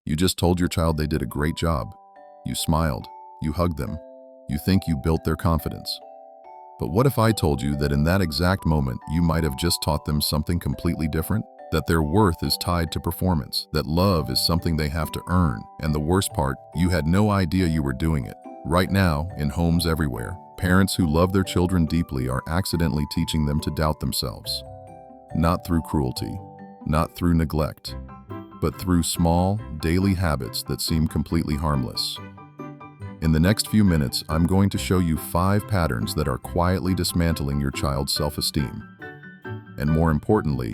You just told your child they did a great job. You smiled. You hugged them. You think you built their confidence. But what if I told you that in that exact moment, you might have just taught them something completely different? That their worth is tied to performance, that love is something they have to earn, and the worst part, you had no idea you were doing it. Right now, in homes everywhere, parents who love their children deeply are accidentally teaching them to doubt themselves. Not through cruelty, not through neglect, but through small, daily habits that seem completely harmless. In the next few minutes, I'm going to show you 5 patterns that are quietly dismantling your child's self-esteem. And more importantly,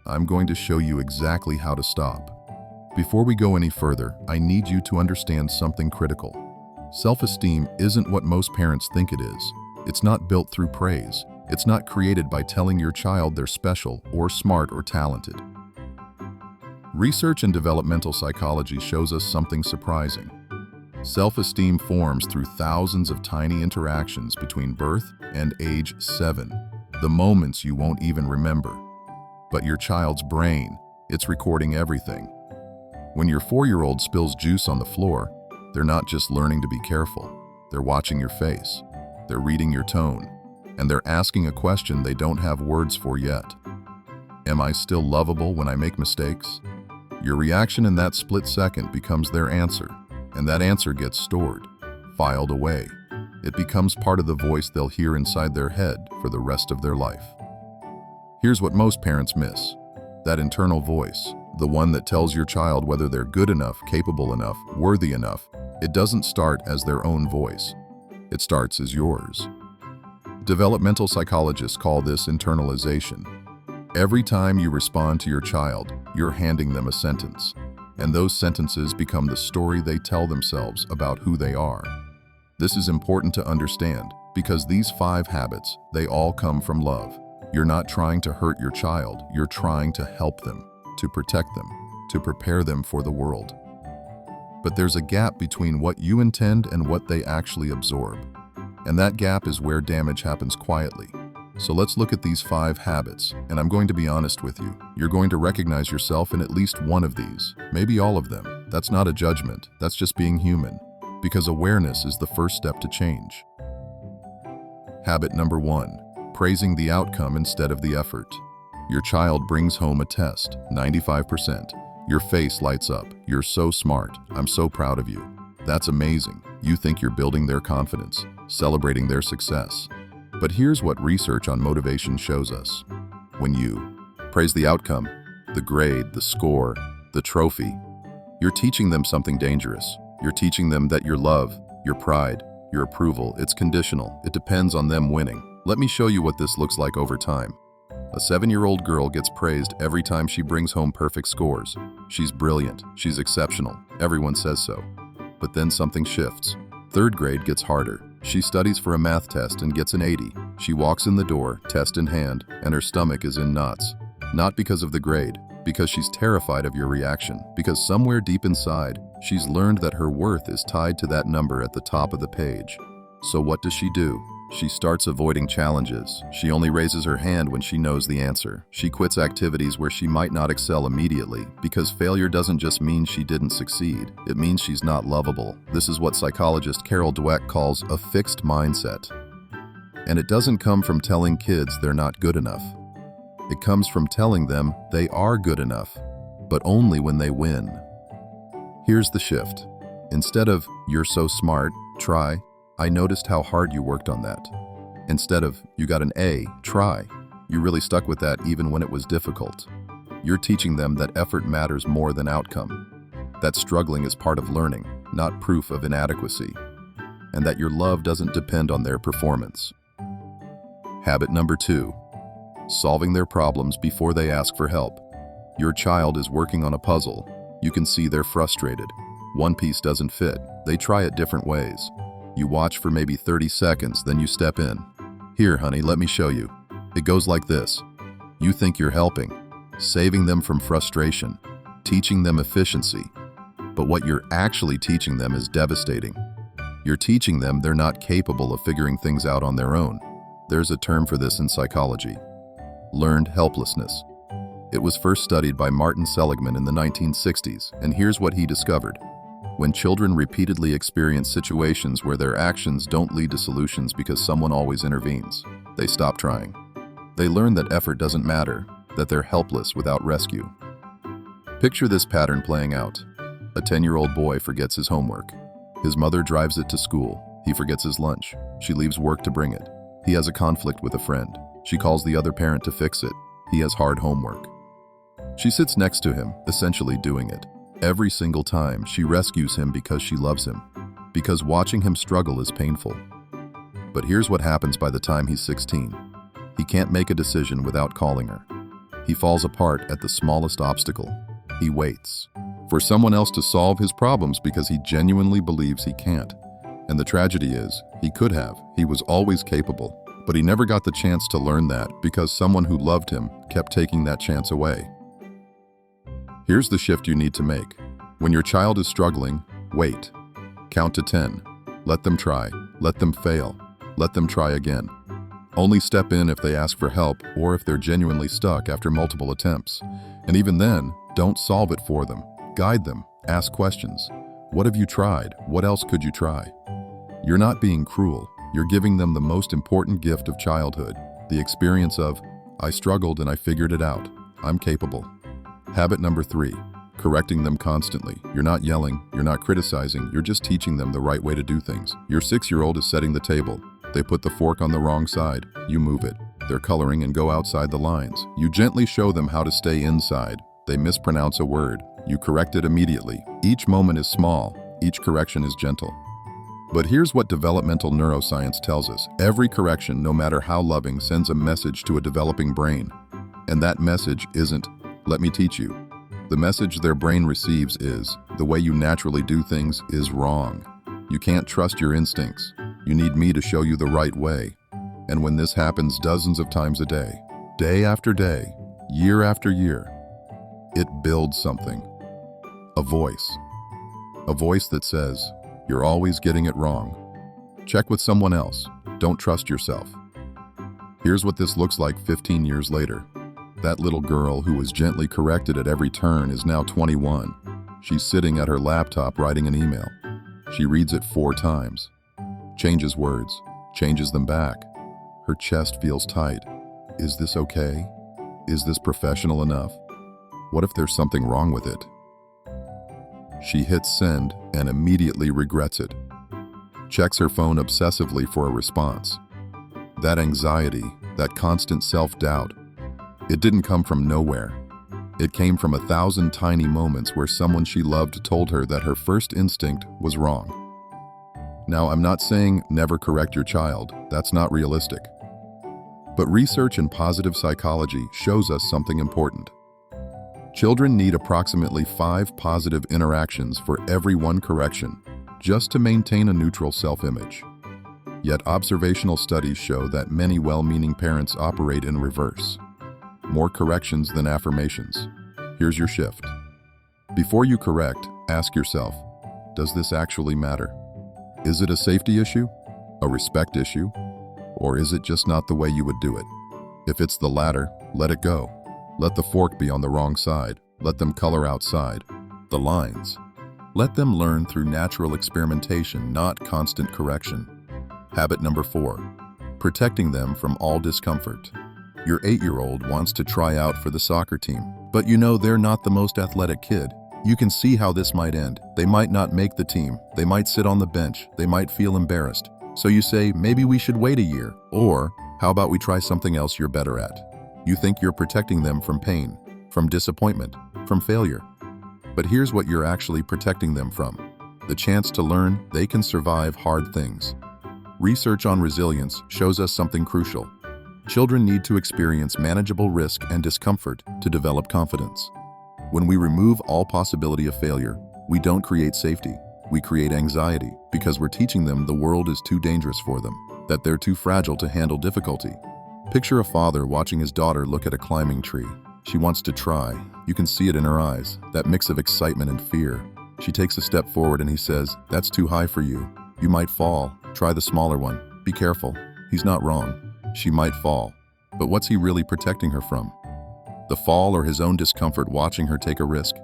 I'm going to show you exactly how to stop. Before we go any further, I need you to understand something critical. Self-esteem isn't what most parents think it is. It's not built through praise. It's not created by telling your child they're special or smart or talented. Research in developmental psychology shows us something surprising. Self-esteem forms through thousands of tiny interactions between birth and age 7, the moments you won't even remember. But your child's brain, it's recording everything. When your 4-year-old spills juice on the floor, they're not just learning to be careful. They're watching your face. They're reading your tone. And they're asking a question they don't have words for yet. Am I still lovable when I make mistakes? Your reaction in that split second becomes their answer, and that answer gets stored, filed away. It becomes part of the voice they'll hear inside their head for the rest of their life. Here's what most parents miss. That internal voice, the one that tells your child whether they're good enough, capable enough, worthy enough, it doesn't start as their own voice. It starts as yours. Developmental psychologists call this internalization. Every time you respond to your child, you're handing them a sentence. And those sentences become the story they tell themselves about who they are. This is important to understand because these 5 habits, they all come from love. You're not trying to hurt your child, you're trying to help them, to protect them, to prepare them for the world. But there's a gap between what you intend and what they actually absorb. And that gap is where damage happens quietly. So let's look at these 5 habits, and I'm going to be honest with you. You're going to recognize yourself in at least one of these, maybe all of them. That's not a judgment, that's just being human, because awareness is the first step to change. Habit number 1. Praising the outcome instead of the effort. Your child brings home a test, 95%. Your face lights up. You're so smart. I'm so proud of you. That's amazing. You think you're building their confidence, celebrating their success. But here's what research on motivation shows us. When you praise the outcome, the grade, the score, the trophy, you're teaching them something dangerous. You're teaching them that your love, your pride, your approval, it's conditional. It depends on them winning. Let me show you what this looks like over time. A 7-year-old girl gets praised every time she brings home perfect scores. She's brilliant. She's exceptional. Everyone says so. But then something shifts. 3rd grade gets harder. She studies for a math test and gets an 80. She walks in the door, test in hand, and her stomach is in knots. Not because of the grade, because she's terrified of your reaction. Because somewhere deep inside, she's learned that her worth is tied to that number at the top of the page. So what does she do? She starts avoiding challenges. She only raises her hand when she knows the answer. She quits activities where she might not excel immediately, because failure doesn't just mean she didn't succeed. It means she's not lovable. This is what psychologist Carol Dweck calls a fixed mindset. And it doesn't come from telling kids they're not good enough. It comes from telling them they are good enough, but only when they win. Here's the shift. Instead of, "You're so smart, try," "I noticed how hard you worked on that." Instead of, "You got an A, try," "You really stuck with that even when it was difficult." You're teaching them that effort matters more than outcome, that struggling is part of learning, not proof of inadequacy, and that your love doesn't depend on their performance. Habit number 2. Solving their problems before they ask for help. Your child is working on a puzzle. You can see they're frustrated. One piece doesn't fit. They try it different ways. You watch for maybe 30 seconds, then you step in. "Here, honey, let me show you. It goes like this." You think you're helping, saving them from frustration, teaching them efficiency. But what you're actually teaching them is devastating. You're teaching them they're not capable of figuring things out on their own. There's a term for this in psychology: learned helplessness. It was first studied by Martin Seligman in the 1960s, and here's what he discovered. When children repeatedly experience situations where their actions don't lead to solutions because someone always intervenes, they stop trying. They learn that effort doesn't matter, that they're helpless without rescue. Picture this pattern playing out. A 10-year-old boy forgets his homework. His mother drives it to school. He forgets his lunch. She leaves work to bring it. He has a conflict with a friend. She calls the other parent to fix it. He has hard homework. She sits next to him, essentially doing it. Every single time, she rescues him because she loves him, because watching him struggle is painful. But here's what happens by the time he's 16. He can't make a decision without calling her. He falls apart at the smallest obstacle. He waits for someone else to solve his problems because he genuinely believes he can't. And the tragedy is, he could have. He was always capable, but he never got the chance to learn that because someone who loved him kept taking that chance away. Here's the shift you need to make. When your child is struggling, wait. Count to 10. Let them try. Let them fail. Let them try again. Only step in if they ask for help or if they're genuinely stuck after multiple attempts. And even then, don't solve it for them. Guide them. Ask questions. What have you tried? What else could you try? You're not being cruel. You're giving them the most important gift of childhood, the experience of, I struggled and I figured it out. I'm capable. Habit number 3, correcting them constantly. You're not yelling, you're not criticizing, you're just teaching them the right way to do things. Your 6-year-old is setting the table. They put the fork on the wrong side. You move it. They're coloring and go outside the lines. You gently show them how to stay inside. They mispronounce a word. You correct it immediately. Each moment is small. Each correction is gentle. But here's what developmental neuroscience tells us. Every correction, no matter how loving, sends a message to a developing brain. And that message isn't, let me teach you. The message their brain receives is, the way you naturally do things is wrong. You can't trust your instincts. You need me to show you the right way. And when this happens dozens of times a day after day, year after year, it builds something. A voice. A voice that says, you're always getting it wrong. Check with someone else. Don't trust yourself. Here's what this looks like 15 years later. That little girl who was gently corrected at every turn is now 21. She's sitting at her laptop writing an email. She reads it 4 times. Changes words. Changes them back. Her chest feels tight. Is this okay? Is this professional enough? What if there's something wrong with it? She hits send and immediately regrets it. Checks her phone obsessively for a response. That anxiety, that constant self-doubt, it didn't come from nowhere. It came from 1,000 tiny moments where someone she loved told her that her first instinct was wrong. Now, I'm not saying never correct your child. That's not realistic. But research in positive psychology shows us something important. Children need approximately 5 positive interactions for every 1 correction, just to maintain a neutral self-image. Yet observational studies show that many well-meaning parents operate in reverse. More corrections than affirmations. Here's your shift. Before you correct, ask yourself, does this actually matter? Is it a safety issue? A respect issue? Or is it just not the way you would do it? If it's the latter, let it go. Let the fork be on the wrong side. Let them color outside the lines. Let them learn through natural experimentation, not constant correction. Habit number 4, protecting them from all discomfort. Your 8-year-old wants to try out for the soccer team, but you know they're not the most athletic kid. You can see how this might end. They might not make the team. They might sit on the bench. They might feel embarrassed. So you say, maybe we should wait a year. Or, how about we try something else you're better at? You think you're protecting them from pain, from disappointment, from failure. But here's what you're actually protecting them from: the chance to learn they can survive hard things. Research on resilience shows us something crucial. Children need to experience manageable risk and discomfort to develop confidence. When we remove all possibility of failure, we don't create safety. We create anxiety because we're teaching them the world is too dangerous for them, that they're too fragile to handle difficulty. Picture a father watching his daughter look at a climbing tree. She wants to try. You can see it in her eyes, that mix of excitement and fear. She takes a step forward and he says, "That's too high for you. You might fall. Try the smaller one. Be careful." He's not wrong. She might fall. But what's he really protecting her from? the fall or his own discomfort watching her take a risk.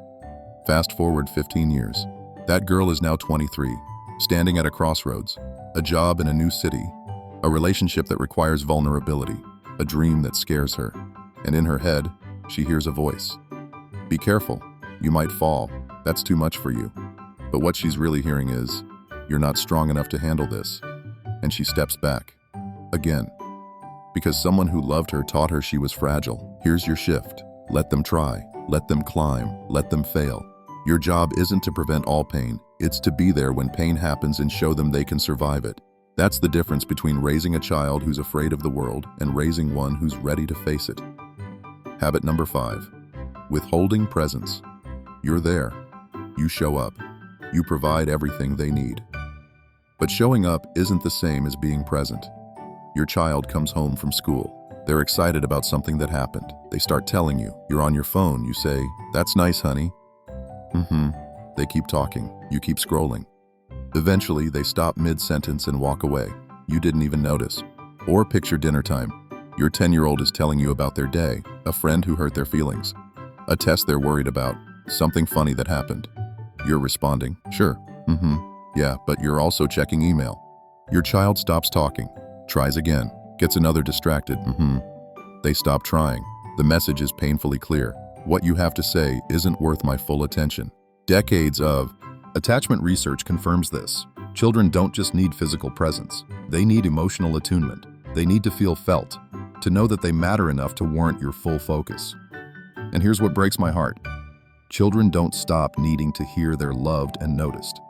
Fast forward 15 years. That girl is now 23, standing at a crossroads, a job in a new city, a relationship that requires vulnerability, a dream that scares her. And in her head, she hears a voice. Be careful, you might fall, that's too much for you. But what she's really hearing is, you're not strong enough to handle this. And she steps back. Again. Because someone who loved her taught her she was fragile. Here's your shift. Let them try. Let them climb. Let them fail. Your job isn't to prevent all pain. It's to be there when pain happens and show them they can survive it. That's the difference between raising a child who's afraid of the world and raising one who's ready to face it. Habit number 5. Withholding presence. You're there. You show up. You provide everything they need. But showing up isn't the same as being present. Your child comes home from school. They're excited about something that happened. They start telling you. You're on your phone. You say, "That's nice, honey." They keep talking. You keep scrolling. Eventually, they stop mid-sentence and walk away. You didn't even notice. Or picture dinner time. Your 10-year-old is telling you about their day, a friend who hurt their feelings, a test they're worried about, something funny that happened. You're responding, "Sure, yeah," but you're also checking email. Your child stops talking, tries again, gets another distracted, They stop trying. The message is painfully clear. What you have to say isn't worth my full attention. Decades of attachment research confirms this. Children don't just need physical presence. They need emotional attunement. They need to feel felt, to know that they matter enough to warrant your full focus. And here's what breaks my heart. Children don't stop needing to hear they're loved and noticed.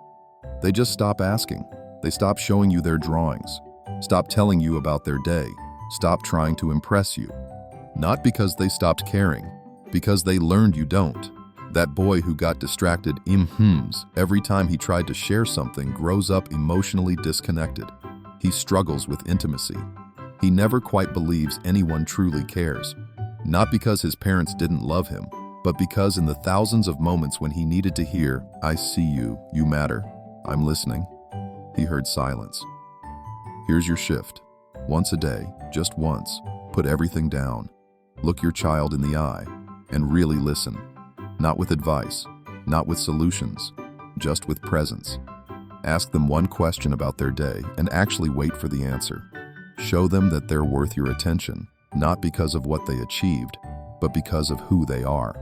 They just stop asking. They stop showing you their drawings. Stop telling you about their day. Stop trying to impress you. Not because they stopped caring, because they learned you don't. That boy who got distracted every time he tried to share something grows up emotionally disconnected. He struggles with intimacy. He never quite believes anyone truly cares. Not because his parents didn't love him, but because in the thousands of moments when he needed to hear, "I see you, you matter, I'm listening," he heard silence. Here's your shift. Once a day, just once, put everything down. Look your child in the eye and really listen. Not with advice, not with solutions, just with presence. Ask them one question about their day and actually wait for the answer. Show them that they're worth your attention, not because of what they achieved, but because of who they are.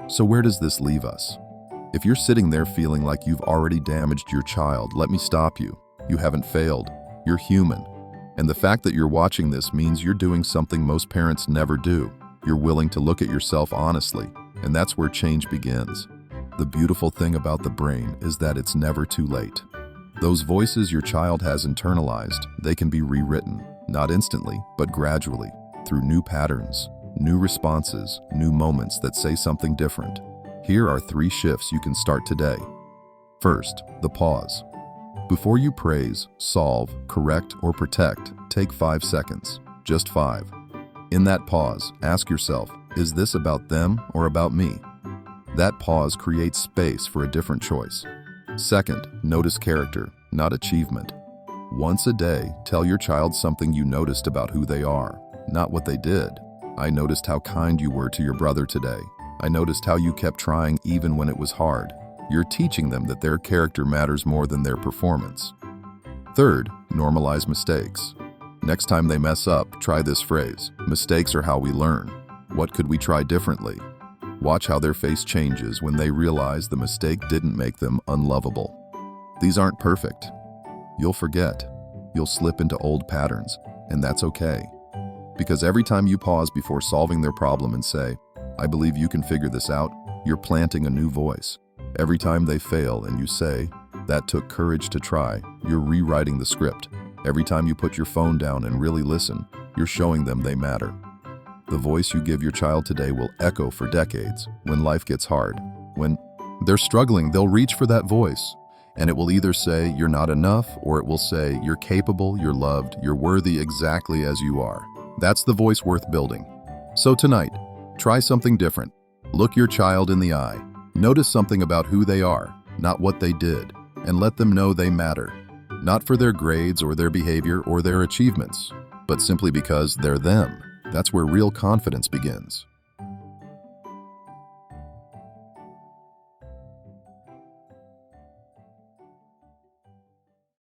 So where does this leave us? If you're sitting there feeling like you've already damaged your child, let me stop you. You haven't failed. You're human. And the fact that you're watching this means you're doing something most parents never do. You're willing to look at yourself honestly, and that's where change begins. The beautiful thing about the brain is that it's never too late. Those voices your child has internalized, they can be rewritten, not instantly, but gradually, through new patterns, new responses, new moments that say something different. Here are 3 shifts you can start today. First, the pause. Before you praise, solve, correct, or protect, take 5 seconds, just 5. In that pause, ask yourself, is this about them or about me? That pause creates space for a different choice. Second, notice character, not achievement. Once a day, tell your child something you noticed about who they are, not what they did. I noticed how kind you were to your brother today. I noticed how you kept trying even when it was hard. You're teaching them that their character matters more than their performance. Third, normalize mistakes. Next time they mess up, try this phrase. Mistakes are how we learn. What could we try differently? Watch how their face changes when they realize the mistake didn't make them unlovable. These aren't perfect. You'll forget. You'll slip into old patterns, and that's okay. Because every time you pause before solving their problem and say, "I believe you can figure this out," you're planting a new voice. Every time they fail and you say, "That took courage to try," you're rewriting the script. Every time you put your phone down and really listen, you're showing them they matter. The voice you give your child today will echo for decades. When life gets hard, when they're struggling, they'll reach for that voice. And it will either say, "You're not enough," or it will say, "You're capable, you're loved, you're worthy exactly as you are." That's the voice worth building. So tonight, try something different. Look your child in the eye. Notice something about who they are, not what they did, and let them know they matter. Not for their grades or their behavior or their achievements, but simply because they're them. That's where real confidence begins.